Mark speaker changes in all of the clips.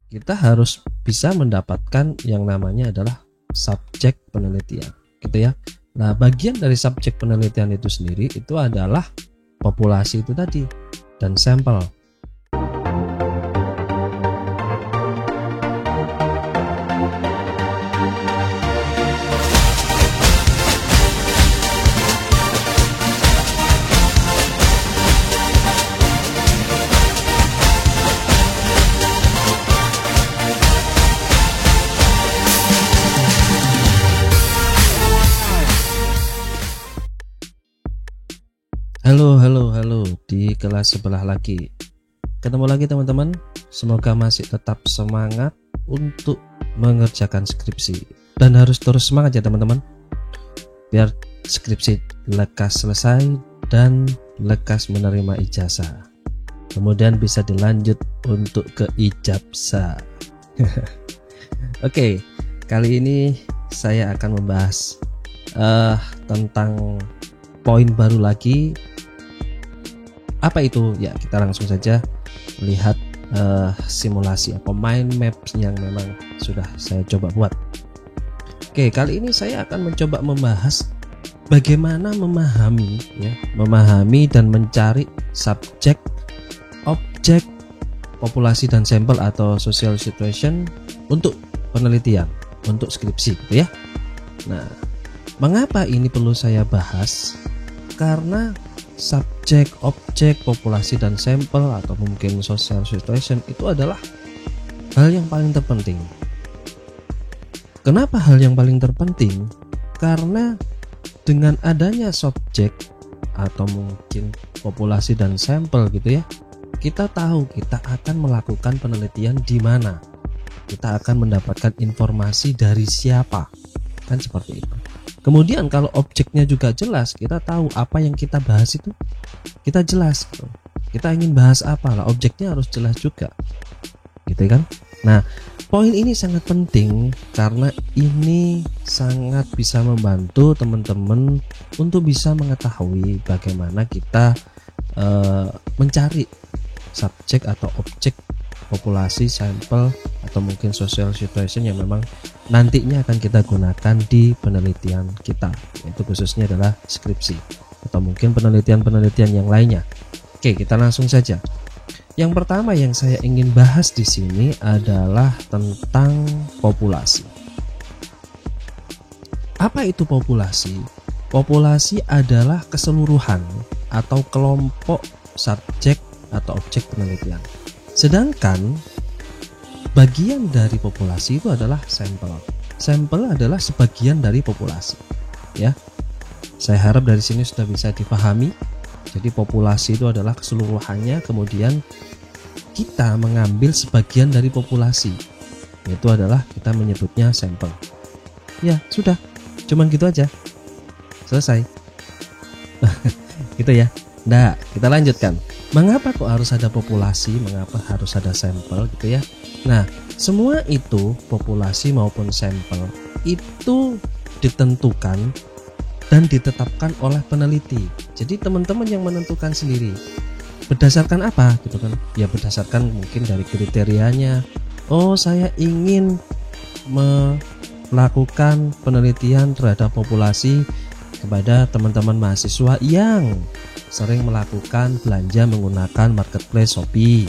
Speaker 1: kita harus bisa mendapatkan yang namanya adalah subjek penelitian, gitu ya. Nah, bagian dari subjek penelitian itu sendiri itu adalah populasi itu tadi dan sampel. Halo di kelas sebelah lagi. Ketemu lagi teman-teman. Semoga masih tetap semangat untuk mengerjakan skripsi. Dan harus terus semangat ya teman-teman. Biar skripsi lekas selesai dan lekas menerima ijazah. Kemudian bisa dilanjut untuk ke ijabsa. Oke, kali ini saya akan membahas tentang poin baru lagi. Apa itu? Ya, kita langsung saja lihat simulasi atau mind maps yang memang sudah saya coba buat. Oke, kali ini saya akan mencoba membahas bagaimana memahami dan mencari subjek, objek, populasi dan sampel atau social situation untuk penelitian, untuk skripsi, gitu ya. Nah, mengapa ini perlu saya bahas? Karena subjek, objek, populasi dan sampel atau mungkin social situation itu adalah hal yang paling terpenting. Kenapa hal yang paling terpenting? Karena dengan adanya subjek atau mungkin populasi dan sampel gitu ya, kita tahu kita akan melakukan penelitian di mana. Kita akan mendapatkan informasi dari siapa. Kan seperti itu. Kemudian kalau objeknya juga jelas, kita tahu apa yang kita bahas itu kita jelas. Kita ingin bahas apa lah, objeknya harus jelas juga, gitu kan? Nah, poin ini sangat penting karena ini sangat bisa membantu teman-teman untuk bisa mengetahui bagaimana kita mencari subjek atau objek, populasi, sampel atau mungkin social situation yang memang nantinya akan kita gunakan di penelitian kita, itu khususnya adalah skripsi atau mungkin penelitian-penelitian yang lainnya. Oke, kita langsung saja. Yang pertama yang saya ingin bahas di sini adalah tentang populasi. Apa itu populasi? Populasi adalah keseluruhan atau kelompok subjek atau objek penelitian. Sedangkan bagian dari populasi itu adalah sampel. Sampel adalah sebagian dari populasi. Ya, saya harap dari sini sudah bisa dipahami. Jadi populasi itu adalah keseluruhannya, kemudian kita mengambil sebagian dari populasi. Itu adalah kita menyebutnya sampel. Ya, sudah. Cuman gitu aja. Selesai. Gitu ya. Nah, kita lanjutkan. Mengapa kok harus ada populasi? Mengapa harus ada sampel gitu ya? Nah, semua itu populasi maupun sampel itu ditentukan dan ditetapkan oleh peneliti. Jadi teman-teman yang menentukan sendiri. Berdasarkan apa gitu kan? Ya berdasarkan mungkin dari kriterianya. Oh, saya ingin melakukan penelitian terhadap populasi kepada teman-teman mahasiswa yang sering melakukan belanja menggunakan marketplace Shopee,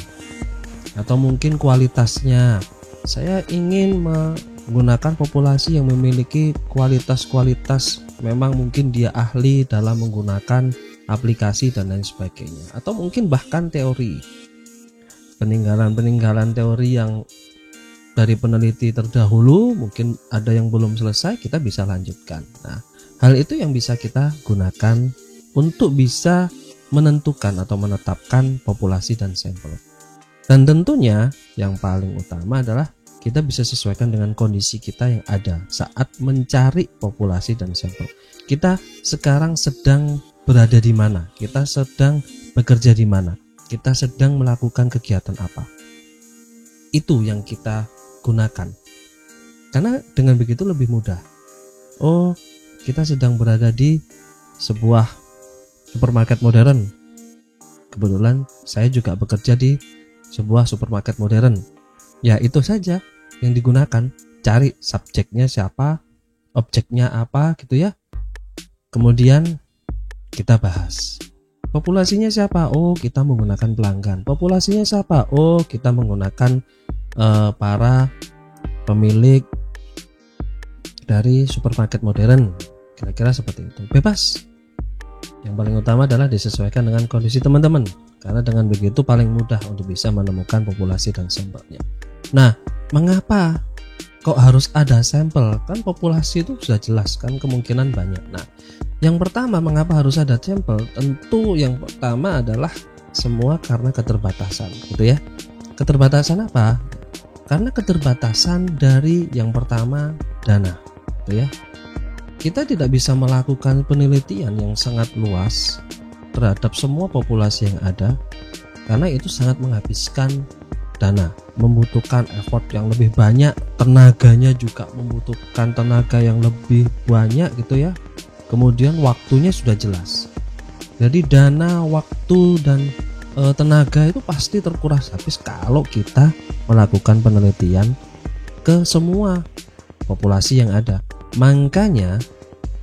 Speaker 1: atau mungkin kualitasnya saya ingin menggunakan populasi yang memiliki kualitas memang mungkin dia ahli dalam menggunakan aplikasi dan lain sebagainya, atau mungkin bahkan teori peninggalan teori yang dari peneliti terdahulu mungkin ada yang belum selesai, kita bisa lanjutkan. Nah, hal itu yang bisa kita gunakan untuk bisa menentukan atau menetapkan populasi dan sampel. Dan tentunya yang paling utama adalah kita bisa sesuaikan dengan kondisi kita yang ada saat mencari populasi dan sampel. Kita sekarang sedang berada di mana? Kita sedang bekerja di mana? Kita sedang melakukan kegiatan apa? Itu yang kita gunakan. Karena dengan begitu lebih mudah. Oh, kita sedang berada di sebuah supermarket modern. Kebetulan saya juga bekerja di sebuah supermarket modern. Ya itu saja yang digunakan. Cari subjeknya siapa, objeknya apa gitu ya. Kemudian kita bahas. Populasinya siapa? Oh, kita menggunakan pelanggan. Populasinya siapa? Oh, kita menggunakan para pemilik dari supermarket modern. Kira-kira seperti itu. Bebas. Yang paling utama adalah disesuaikan dengan kondisi teman-teman. Karena dengan begitu paling mudah untuk bisa menemukan populasi dan sampelnya. Nah, mengapa kok harus ada sampel? Kan populasi itu sudah jelas kan, kemungkinan banyak. Nah, yang pertama mengapa harus ada sampel? Tentu yang pertama adalah semua karena keterbatasan, gitu ya. Keterbatasan apa? Karena keterbatasan dari yang pertama dana, gitu ya. Kita tidak bisa melakukan penelitian yang sangat luas terhadap semua populasi yang ada karena itu sangat menghabiskan dana, membutuhkan effort yang lebih banyak, tenaganya juga membutuhkan tenaga yang lebih banyak gitu ya. Kemudian waktunya sudah jelas. Jadi dana, waktu dan tenaga itu pasti terkuras habis kalau kita melakukan penelitian ke semua populasi yang ada. Makanya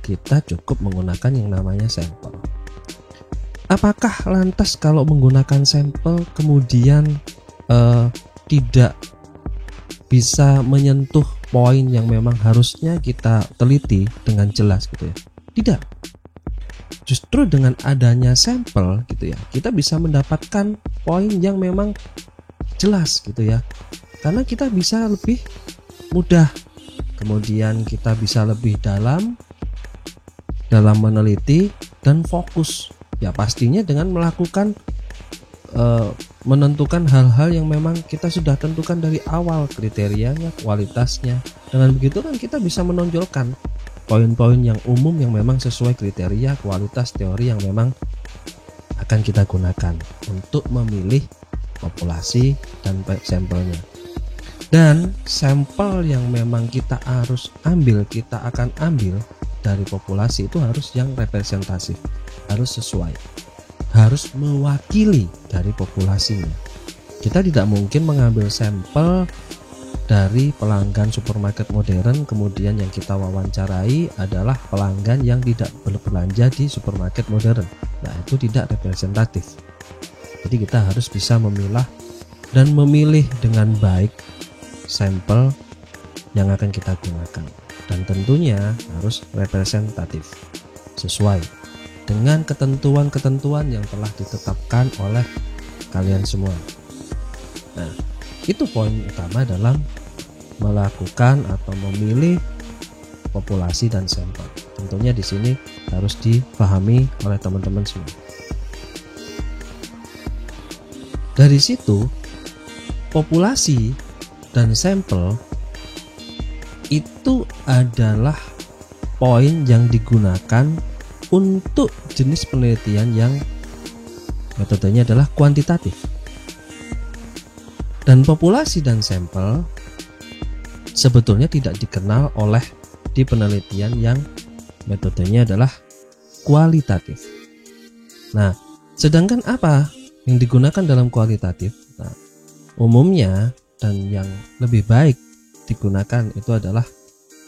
Speaker 1: kita cukup menggunakan yang namanya sampel. Apakah lantas kalau menggunakan sampel kemudian tidak bisa menyentuh poin yang memang harusnya kita teliti dengan jelas gitu ya? Tidak. Justru dengan adanya sampel gitu ya, kita bisa mendapatkan poin yang memang jelas gitu ya. Karena kita bisa lebih mudah, kemudian kita bisa lebih dalam meneliti dan fokus. Ya pastinya dengan melakukan menentukan hal-hal yang memang kita sudah tentukan dari awal, kriterianya, kualitasnya. Dengan begitu kan kita bisa menonjolkan poin-poin yang umum yang memang sesuai kriteria, kualitas, teori yang memang akan kita gunakan untuk memilih populasi dan sampelnya. Dan sampel yang memang kita harus ambil, kita akan ambil dari populasi itu harus yang representatif, harus sesuai, harus mewakili dari populasinya. Kita tidak mungkin mengambil sampel dari pelanggan supermarket modern kemudian yang kita wawancarai adalah pelanggan yang tidak berbelanja di supermarket modern. Nah, itu tidak representatif. Jadi kita harus bisa memilah dan memilih dengan baik sampel yang akan kita gunakan, dan tentunya harus representatif sesuai dengan ketentuan-ketentuan yang telah ditetapkan oleh kalian semua. Nah, itu poin utama dalam melakukan atau memilih populasi dan sampel. Tentunya di sini harus dipahami oleh teman-teman semua. Dari situ, populasi dan sampel itu adalah poin yang digunakan untuk jenis penelitian yang metodenya adalah kuantitatif. Dan populasi dan sampel sebetulnya tidak dikenal oleh di penelitian yang metodenya adalah kualitatif. Nah, sedangkan apa yang digunakan dalam kualitatif? Nah, umumnya dan yang lebih baik digunakan itu adalah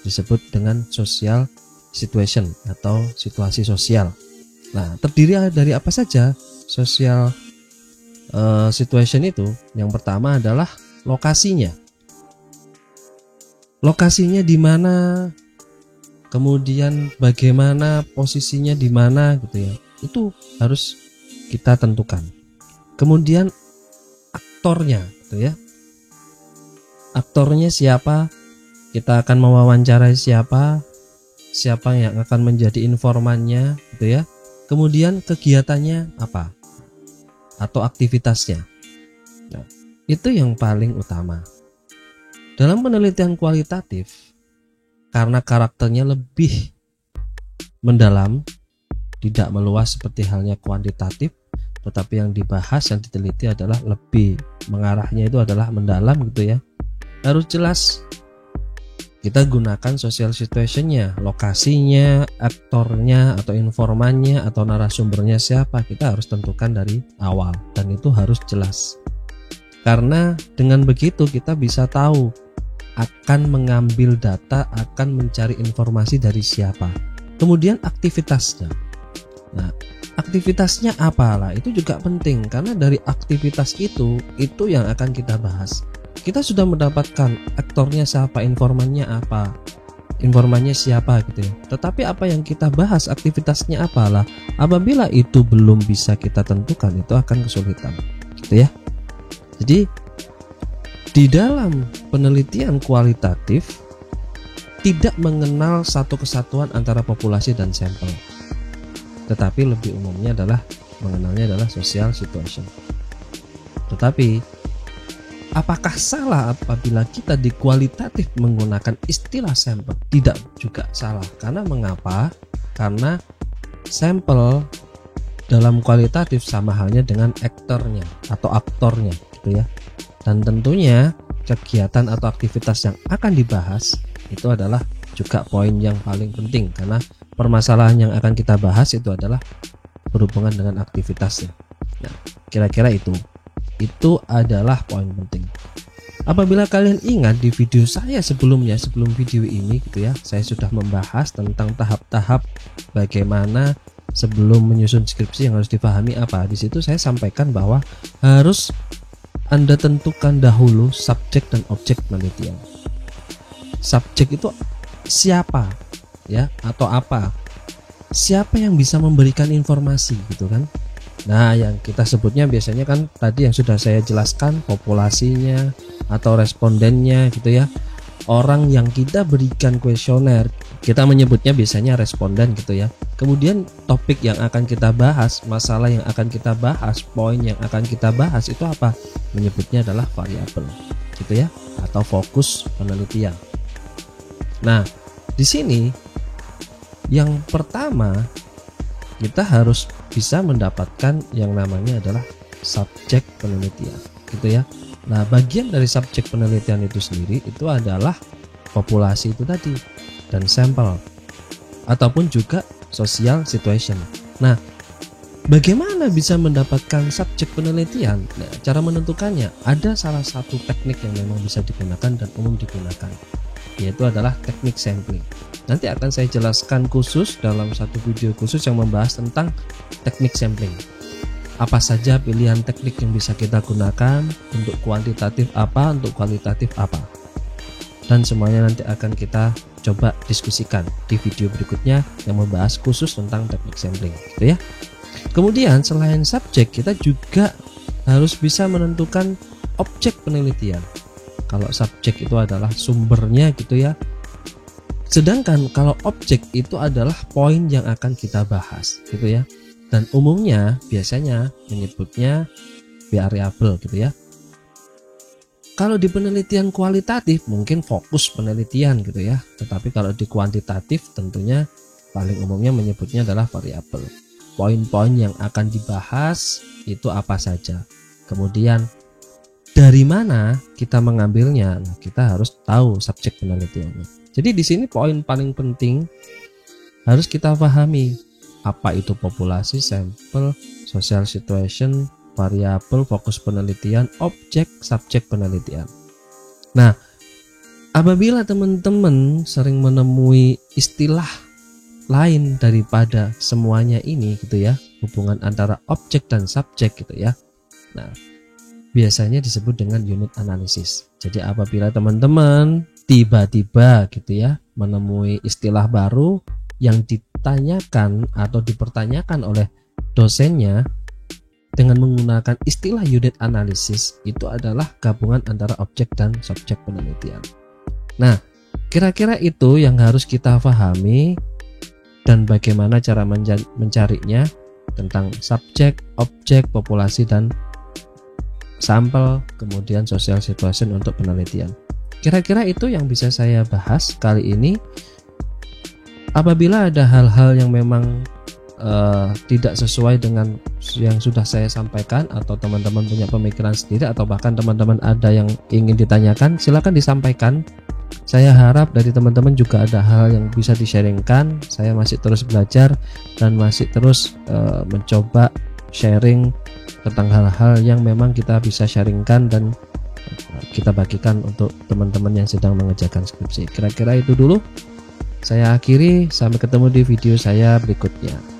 Speaker 1: disebut dengan social situation atau situasi sosial. Nah, terdiri dari apa saja social situation itu? Yang pertama adalah lokasinya. Lokasinya di mana, kemudian bagaimana posisinya di mana gitu ya. Itu harus kita tentukan. Kemudian aktornya gitu ya. Aktornya siapa? Kita akan mewawancarai siapa yang akan menjadi informannya gitu ya. Kemudian kegiatannya apa? Atau aktivitasnya. Nah, itu yang paling utama. Dalam penelitian kualitatif, karena karakternya lebih mendalam, tidak meluas seperti halnya kuantitatif, tetapi yang dibahas, yang diteliti adalah lebih mengarahnya itu adalah mendalam gitu ya. Harus jelas. Kita gunakan social situationnya, lokasinya, aktornya atau informannya atau narasumbernya siapa, kita harus tentukan dari awal dan itu harus jelas. Karena dengan begitu kita bisa tahu akan mengambil data, akan mencari informasi dari siapa. Kemudian aktivitasnya. Nah, aktivitasnya apalah itu juga penting, karena dari aktivitas itu yang akan kita bahas. Kita sudah mendapatkan aktornya siapa, informannya apa, informannya siapa gitu ya. Tetapi apa yang kita bahas aktivitasnya apalah, apabila itu belum bisa kita tentukan, itu akan kesulitan gitu ya. Jadi di dalam penelitian kualitatif tidak mengenal satu kesatuan antara populasi dan sampel, tetapi lebih umumnya adalah mengenalnya adalah social situation. Tetapi apakah salah apabila kita di kualitatif menggunakan istilah sampel? Tidak juga salah. Karena mengapa? Karena sampel dalam kualitatif sama halnya dengan aktornya atau aktornya gitu ya. Dan tentunya kegiatan atau aktivitas yang akan dibahas itu adalah juga poin yang paling penting, karena permasalahan yang akan kita bahas itu adalah berhubungan dengan aktivitasnya. Nah, kira-kira itu adalah poin penting. Apabila kalian ingat di video saya sebelumnya, sebelum video ini gitu ya, saya sudah membahas tentang tahap-tahap bagaimana sebelum menyusun skripsi yang harus dipahami apa. Di situ saya sampaikan bahwa harus Anda tentukan dahulu subjek dan objek penelitian. Subjek itu siapa ya, atau apa? Siapa yang bisa memberikan informasi gitu kan? Nah, yang kita sebutnya biasanya kan tadi yang sudah saya jelaskan, populasinya atau respondennya gitu ya. Orang yang kita berikan kuesioner, kita menyebutnya biasanya responden gitu ya. Kemudian topik yang akan kita bahas, masalah yang akan kita bahas, poin yang akan kita bahas itu apa? Menyebutnya adalah variabel gitu ya, atau fokus penelitian. Nah, di sini yang pertama kita harus bisa mendapatkan yang namanya adalah subjek penelitian gitu ya. Nah, bagian dari subjek penelitian itu sendiri itu adalah populasi itu tadi dan sampel ataupun juga social situation. Nah, bagaimana bisa mendapatkan subjek penelitian? Nah, cara menentukannya ada salah satu teknik yang memang bisa digunakan dan umum digunakan, yaitu adalah teknik sampling. Nanti akan saya jelaskan khusus dalam satu video khusus yang membahas tentang teknik sampling. Apa saja pilihan teknik yang bisa kita gunakan, untuk kuantitatif apa, untuk kualitatif apa, dan semuanya nanti akan kita coba diskusikan di video berikutnya yang membahas khusus tentang teknik sampling gitu ya. Kemudian selain subjek, kita juga harus bisa menentukan objek penelitian. Kalau subjek itu adalah sumbernya gitu ya, sedangkan kalau objek itu adalah poin yang akan kita bahas gitu ya. Dan umumnya biasanya menyebutnya variabel gitu ya. Kalau di penelitian kualitatif mungkin fokus penelitian gitu ya. Tetapi kalau di kuantitatif tentunya paling umumnya menyebutnya adalah variabel. Poin-poin yang akan dibahas itu apa saja. Kemudian dari mana kita mengambilnya? Nah, kita harus tahu subjek penelitiannya. Jadi di sini poin paling penting harus kita pahami. Apa itu populasi, sampel, social situation, variabel, fokus penelitian, objek, subjek penelitian. Nah, apabila teman-teman sering menemui istilah lain daripada semuanya ini gitu ya, hubungan antara objek dan subjek gitu ya. Nah, biasanya disebut dengan unit analisis. Jadi apabila teman-teman tiba-tiba gitu ya menemui istilah baru yang ditanyakan atau dipertanyakan oleh dosennya dengan menggunakan istilah unit analisis, itu adalah gabungan antara objek dan subjek penelitian. Nah, kira-kira itu yang harus kita pahami dan bagaimana cara mencarinya tentang subjek, objek, populasi, dan sampel, kemudian social situation untuk penelitian. Kira-kira itu yang bisa saya bahas kali ini. Apabila ada hal-hal yang memang tidak sesuai dengan yang sudah saya sampaikan, atau teman-teman punya pemikiran sendiri, atau bahkan teman-teman ada yang ingin ditanyakan, silakan disampaikan. Saya harap dari teman-teman juga ada hal yang bisa di-sharingkan. Saya masih terus belajar dan masih terus mencoba sharing tentang hal-hal yang memang kita bisa sharingkan dan kita bagikan untuk teman-teman yang sedang mengerjakan skripsi. Kira-kira itu dulu saya akhiri, sampai ketemu di video saya berikutnya.